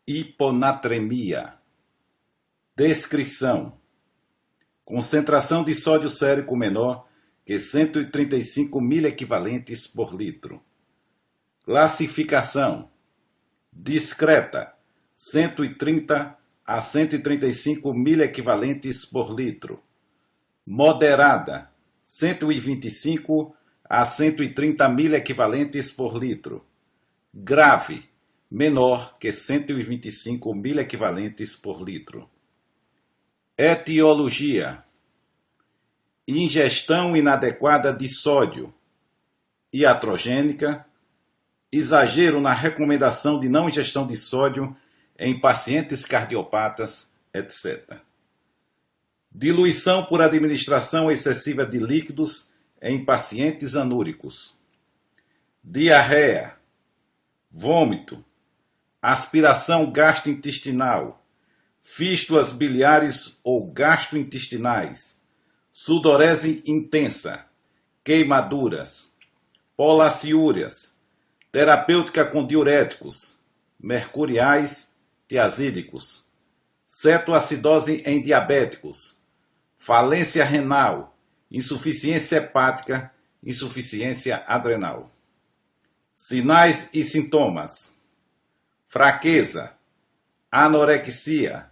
Hiponatremia. Descrição: concentração de sódio sérico menor que 135 miliequivalentes por litro. Classificação: discreta, 130 a 135 miliequivalentes por litro. Moderada, 125 a 130 miliequivalentes por litro. Grave, menor que 125 miliequivalentes por litro. Etiologia: ingestão inadequada de sódio, iatrogênica, exagero na recomendação de não ingestão de sódio em pacientes cardiopatas, etc. Diluição por administração excessiva de líquidos em pacientes anúricos. Diarreia, vômito, aspiração gastrointestinal, fístulas biliares ou gastrointestinais, sudorese intensa, queimaduras, polaciúrias, terapêutica com diuréticos, mercuriais, tiazídicos, cetoacidose em diabéticos, falência renal, insuficiência hepática, insuficiência adrenal. Sinais e sintomas: fraqueza, anorexia,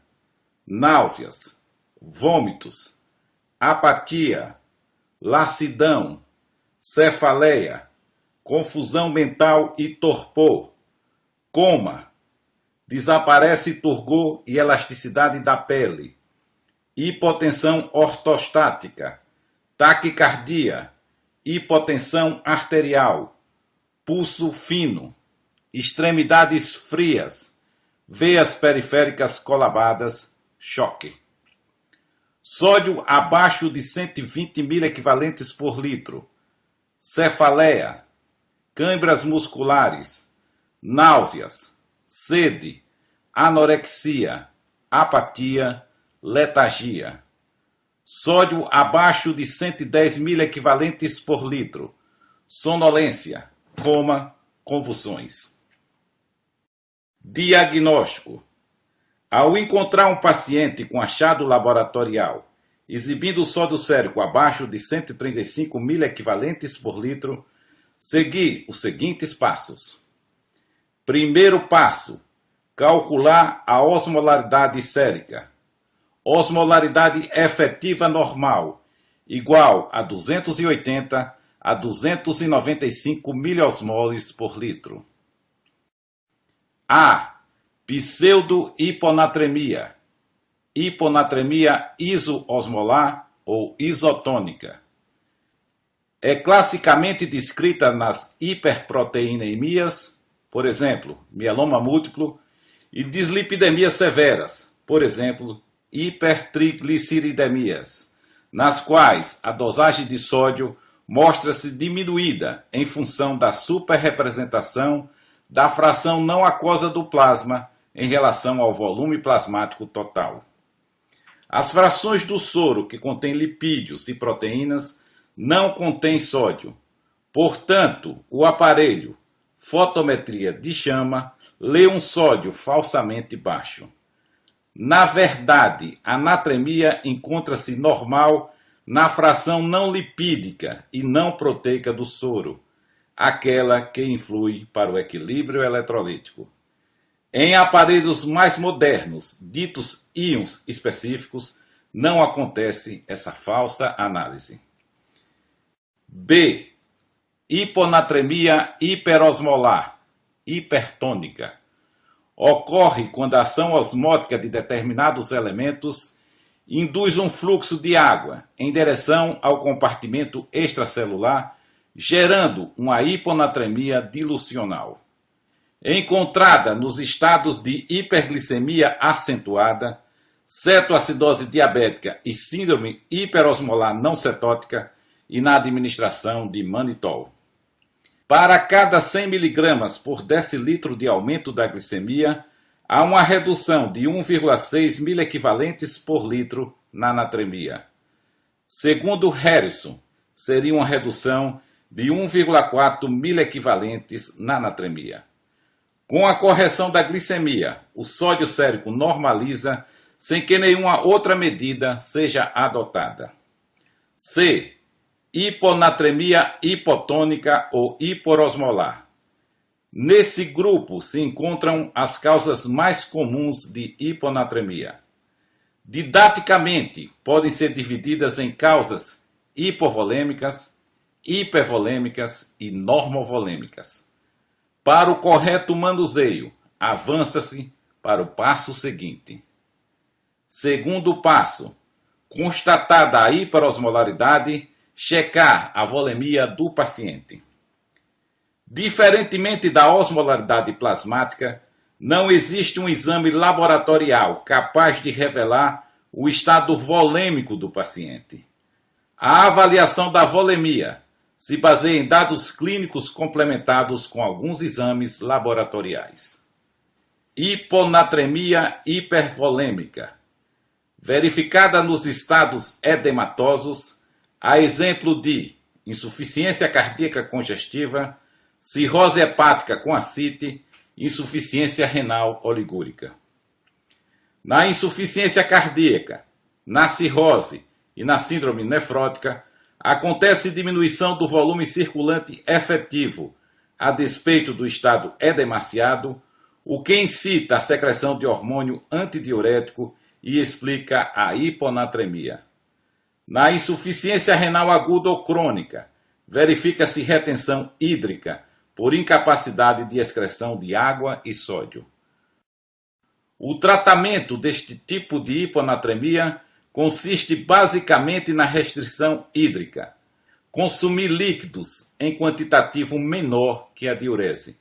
náuseas, vômitos, apatia, lassidão, cefaleia, confusão mental e torpor, coma, desaparece turgor e elasticidade da pele, hipotensão ortostática, taquicardia, hipotensão arterial, pulso fino, extremidades frias, veias periféricas colabadas, choque. Sódio abaixo de 120 miliequivalentes por litro, cefaleia, câimbras musculares, náuseas, sede, anorexia, apatia, letargia. Sódio abaixo de 110 miliequivalentes por litro, sonolência, coma, convulsões. Diagnóstico: ao encontrar um paciente com achado laboratorial exibindo sódio sérico abaixo de 135 miliequivalentes por litro, seguir os seguintes passos. Primeiro passo: calcular a osmolaridade sérica. Osmolaridade efetiva normal, igual a 280 a 295 miliosmoles por litro. A. Pseudo-hiponatremia. Hiponatremia isoosmolar ou isotônica. É classicamente descrita nas hiperproteinemias, por exemplo, mieloma múltiplo, e dislipidemias severas, por exemplo, hipertrigliceridemias, nas quais a dosagem de sódio mostra-se diminuída em função da superrepresentação da fração não aquosa do plasma em relação ao volume plasmático total. As frações do soro que contém lipídios e proteínas não contêm sódio. Portanto, o aparelho fotometria de chama lê um sódio falsamente baixo. Na verdade, a natremia encontra-se normal na fração não lipídica e não proteica do soro, aquela que influi para o equilíbrio eletrolítico. Em aparelhos mais modernos, ditos íons específicos, não acontece essa falsa análise. B. Hiponatremia hiperosmolar, hipertônica. Ocorre quando a ação osmótica de determinados elementos induz um fluxo de água em direção ao compartimento extracelular, gerando uma hiponatremia dilucional. Encontrada nos estados de hiperglicemia acentuada, cetoacidose diabética e síndrome hiperosmolar não cetótica e na administração de manitol. Para cada 100 mg por decilitro de aumento da glicemia, há uma redução de 1,6 miliequivalentes por litro na natremia. Segundo Harrison, seria uma redução de 1,4 miliequivalentes na natremia. Com a correção da glicemia, o sódio sérico normaliza sem que nenhuma outra medida seja adotada. C. Hiponatremia hipotônica ou hiporosmolar. Nesse grupo se encontram as causas mais comuns de hiponatremia. Didaticamente, podem ser divididas em causas hipovolêmicas, hipervolêmicas e normovolêmicas. Para o correto manuseio, avança-se para o passo seguinte. Segundo passo, constatada a hiperosmolaridade, checar a volemia do paciente. Diferentemente da osmolaridade plasmática, não existe um exame laboratorial capaz de revelar o estado volêmico do paciente. A avaliação da volemia se baseia em dados clínicos complementados com alguns exames laboratoriais. Hiponatremia hipervolêmica. Verificada nos estados edematosos, a exemplo de insuficiência cardíaca congestiva, cirrose hepática com ascite, insuficiência renal oligúrica. Na insuficiência cardíaca, na cirrose e na síndrome nefrótica, acontece diminuição do volume circulante efetivo, a despeito do estado edemaciado, o que incita a secreção de hormônio antidiurético e explica a hiponatremia. Na insuficiência renal aguda ou crônica, verifica-se retenção hídrica por incapacidade de excreção de água e sódio. O tratamento deste tipo de hiponatremia consiste basicamente na restrição hídrica, consumir líquidos em quantitativo menor que a diurese.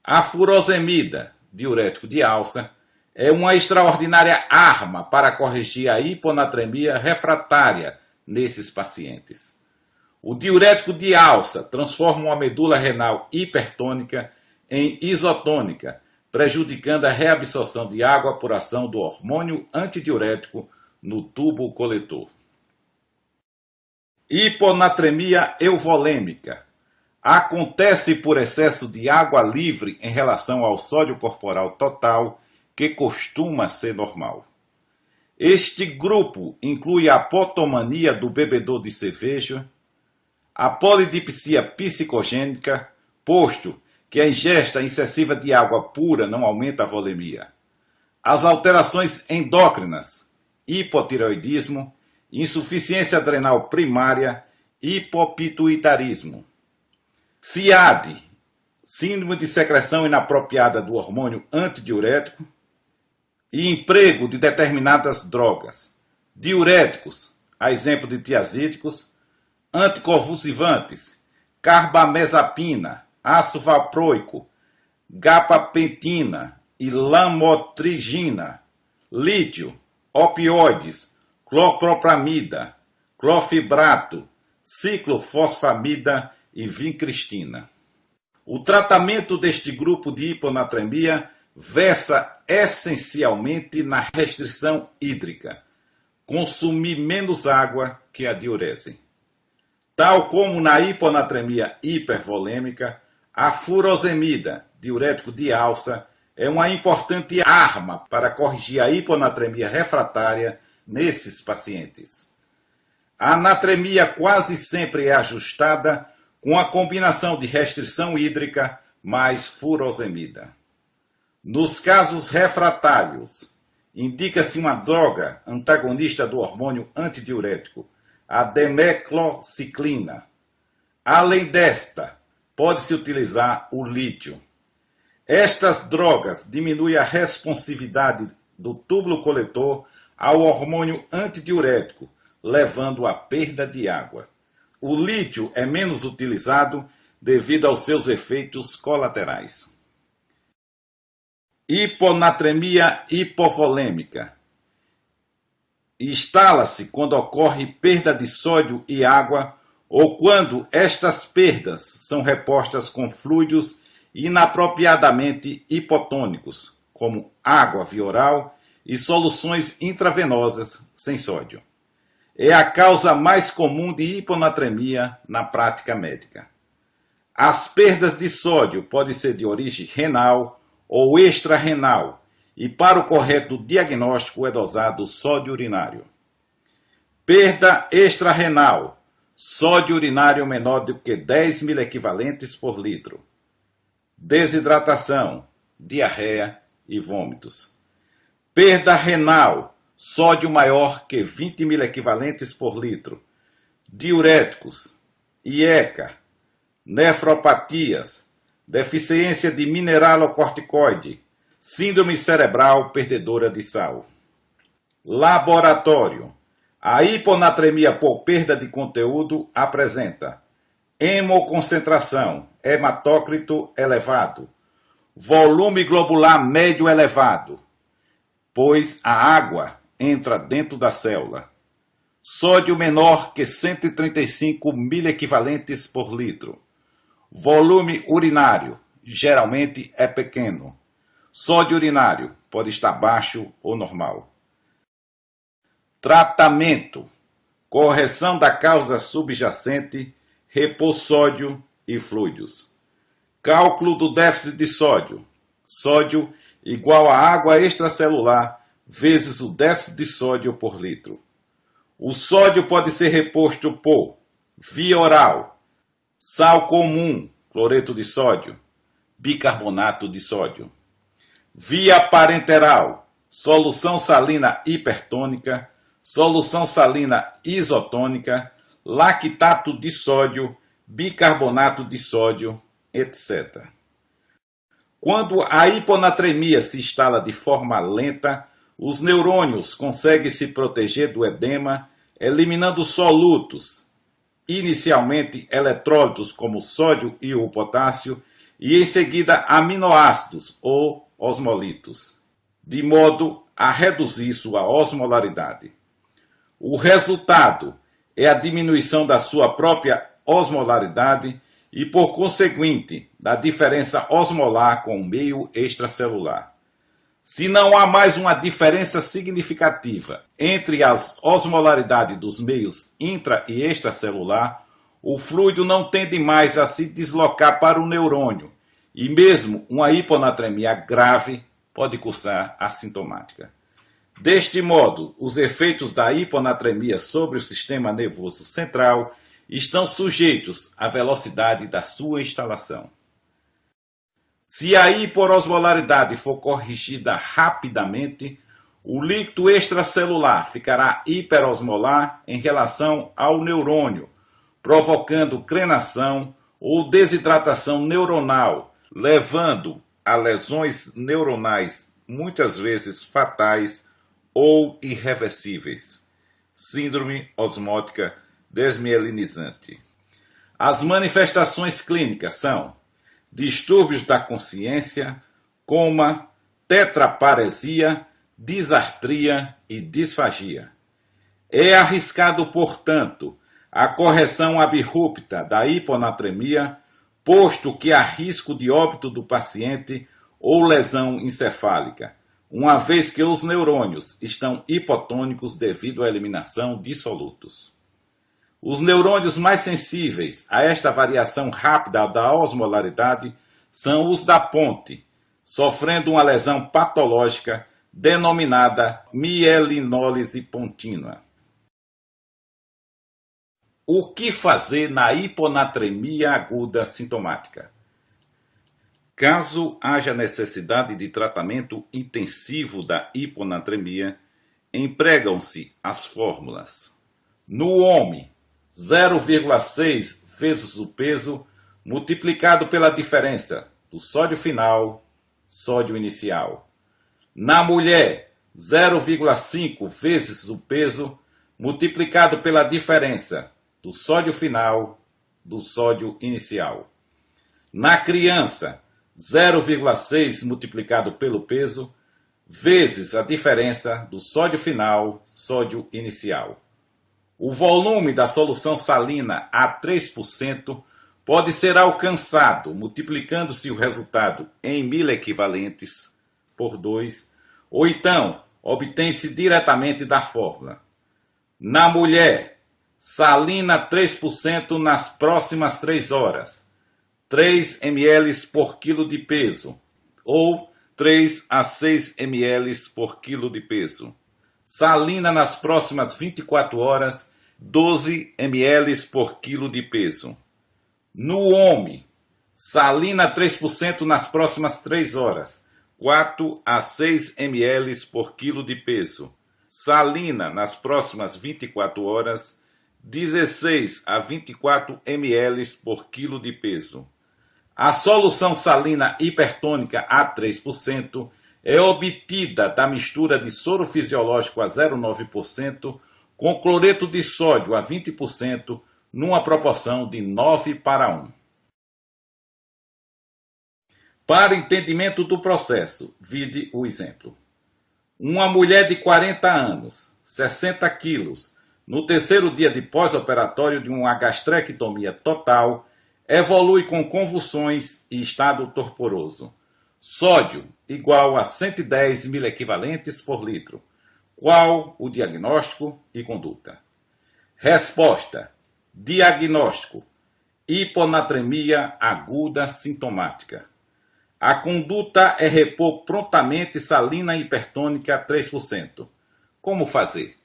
A furosemida, diurético de alça, é uma extraordinária arma para corrigir a hiponatremia refratária nesses pacientes. O diurético de alça transforma uma medula renal hipertônica em isotônica, prejudicando a reabsorção de água por ação do hormônio antidiurético no tubo coletor. Hiponatremia euvolêmica. Acontece por excesso de água livre em relação ao sódio corporal total, que costuma ser normal. Este grupo inclui a potomania do bebedor de cerveja, a polidipsia psicogênica, posto que a ingesta excessiva de água pura não aumenta a volemia, as alterações endócrinas, hipotireoidismo, insuficiência adrenal primária, hipopituitarismo. CIAD, síndrome de secreção inapropriada do hormônio antidiurético, e emprego de determinadas drogas, diuréticos, a exemplo de tiazídicos, anticonvulsivantes, carbamazepina, ácido valproico, gabapentina e lamotrigina, lítio, opioides, clopropramida, clorfibrato, ciclofosfamida e vincristina. O tratamento deste grupo de hiponatremia versa essencialmente na restrição hídrica, consumir menos água que a diurese. Tal como na hiponatremia hipervolêmica, a furosemida, diurético de alça, é uma importante arma para corrigir a hiponatremia refratária nesses pacientes. A anatremia quase sempre é ajustada com a combinação de restrição hídrica mais furosemida. Nos casos refratários, indica-se uma droga antagonista do hormônio antidiurético, a demeclociclina. Além desta, pode-se utilizar o lítio. Estas drogas diminuem a responsividade do túbulo coletor ao hormônio antidiurético, levando à perda de água. O lítio é menos utilizado devido aos seus efeitos colaterais. Hiponatremia hipovolêmica. Instala-se quando ocorre perda de sódio e água ou quando estas perdas são repostas com fluidos inapropriadamente hipotônicos, como água via oral e soluções intravenosas sem sódio. É a causa mais comum de hiponatremia na prática médica. As perdas de sódio podem ser de origem renal ou extrarrenal, e para o correto diagnóstico é dosado sódio urinário. Perda extrarrenal, sódio urinário menor do que 10 milequivalentes por litro. Desidratação, diarreia e vômitos. Perda renal, sódio maior que 20 milequivalentes por litro. Diuréticos, IECA, nefropatias, deficiência de mineralocorticoide, síndrome cerebral perdedora de sal. Laboratório. A hiponatremia por perda de conteúdo apresenta hemoconcentração, hematócrito elevado, volume globular médio elevado, pois a água entra dentro da célula. Sódio menor que 135 milequivalentes por litro. Volume urinário, geralmente é pequeno. Sódio urinário pode estar baixo ou normal. Tratamento. Correção da causa subjacente, repor sódio e fluidos. Cálculo do déficit de sódio. Sódio igual a água extracelular vezes o déficit de sódio por litro. O sódio pode ser reposto por via oral, sal comum, cloreto de sódio, bicarbonato de sódio. Via parenteral, solução salina hipertônica, solução salina isotônica, lactato de sódio, bicarbonato de sódio, etc. Quando a hiponatremia se instala de forma lenta, os neurônios conseguem se proteger do edema, eliminando solutos, inicialmente eletrólitos como sódio e o potássio, e em seguida aminoácidos ou osmolitos, de modo a reduzir sua osmolaridade. O resultado é a diminuição da sua própria osmolaridade e, por conseguinte, da diferença osmolar com o meio extracelular. Se não há mais uma diferença significativa entre as osmolaridades dos meios intra- e extracelular, o fluido não tende mais a se deslocar para o neurônio e mesmo uma hiponatremia grave pode cursar assintomática. Deste modo, os efeitos da hiponatremia sobre o sistema nervoso central estão sujeitos à velocidade da sua instalação. Se a hiperosmolaridade for corrigida rapidamente, o líquido extracelular ficará hiperosmolar em relação ao neurônio, provocando crenação ou desidratação neuronal, levando a lesões neuronais muitas vezes fatais ou irreversíveis. Síndrome osmótica desmielinizante. As manifestações clínicas são distúrbios da consciência, coma, tetraparesia, disartria e disfagia. É arriscado, portanto, a correção abrupta da hiponatremia, posto que há risco de óbito do paciente ou lesão encefálica, uma vez que os neurônios estão hipotônicos devido à eliminação de solutos. Os neurônios mais sensíveis a esta variação rápida da osmolaridade são os da ponte, sofrendo uma lesão patológica denominada mielinólise contínua. O que fazer na hiponatremia aguda sintomática? Caso haja necessidade de tratamento intensivo da hiponatremia, empregam-se as fórmulas. No homem, 0,6 vezes o peso multiplicado pela diferença do sódio final, sódio inicial. Na mulher, 0,5 vezes o peso multiplicado pela diferença do sódio final, do sódio inicial. Na criança, 0,6 multiplicado pelo peso vezes a diferença do sódio final, sódio inicial. O volume da solução salina a 3% pode ser alcançado multiplicando-se o resultado em milequivalentes por 2, ou então obtém-se diretamente da fórmula. Na mulher, salina 3% nas próximas 3 horas, 3 ml por quilo de peso, ou 3 a 6 ml por quilo de peso. Salina nas próximas 24 horas, 12 ml por quilo de peso. No homem, salina 3% nas próximas 3 horas, 4 a 6 ml por quilo de peso. Salina nas próximas 24 horas, 16 a 24 ml por quilo de peso. A solução salina hipertônica a 3% é obtida da mistura de soro fisiológico a 0,9% com cloreto de sódio a 20%, numa proporção de 9:1. Para entendimento do processo, vide o exemplo. Uma mulher de 40 anos, 60 quilos, no terceiro dia de pós-operatório de uma gastrectomia total, evolui com convulsões e estado torporoso. Sódio igual a 110 miliequivalentes por litro. Qual o diagnóstico e conduta? Resposta. Diagnóstico. Hiponatremia aguda sintomática. A conduta é repor prontamente salina hipertônica a 3%. Como fazer?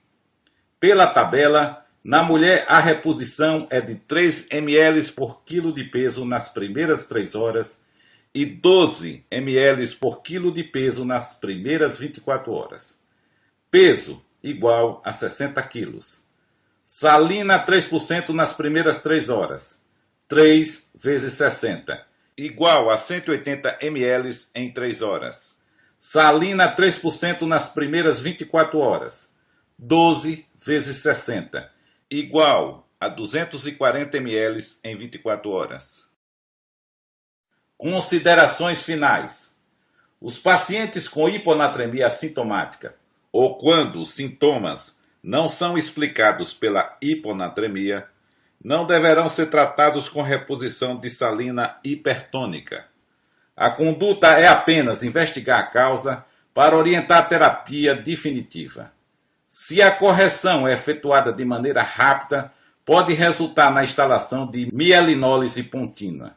Pela tabela, na mulher a reposição é de 3 ml por quilo de peso nas primeiras 3 horas e 12 ml por quilo de peso nas primeiras 24 horas. Peso igual a 60 quilos. Salina 3% nas primeiras 3 horas. 3 vezes 60, igual a 180 ml em 3 horas. Salina 3% nas primeiras 24 horas. 12 vezes 60, igual a 240 ml em 24 horas. Considerações finais. Os pacientes com hiponatremia assintomática, ou quando os sintomas não são explicados pela hiponatremia, não deverão ser tratados com reposição de salina hipertônica. A conduta é apenas investigar a causa para orientar a terapia definitiva. Se a correção é efetuada de maneira rápida, pode resultar na instalação de mielinólise contínua.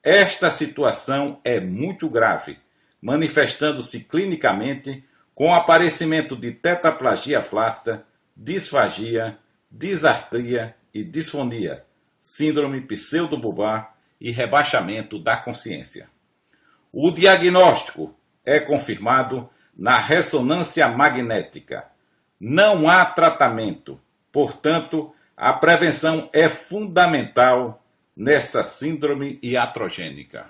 Esta situação é muito grave, manifestando-se clinicamente com aparecimento de tetraplagia flácida, disfagia, disartria e disfonia, síndrome pseudobulbar e rebaixamento da consciência. O diagnóstico é confirmado na ressonância magnética. Não há tratamento, portanto, a prevenção é fundamental nessa síndrome iatrogênica.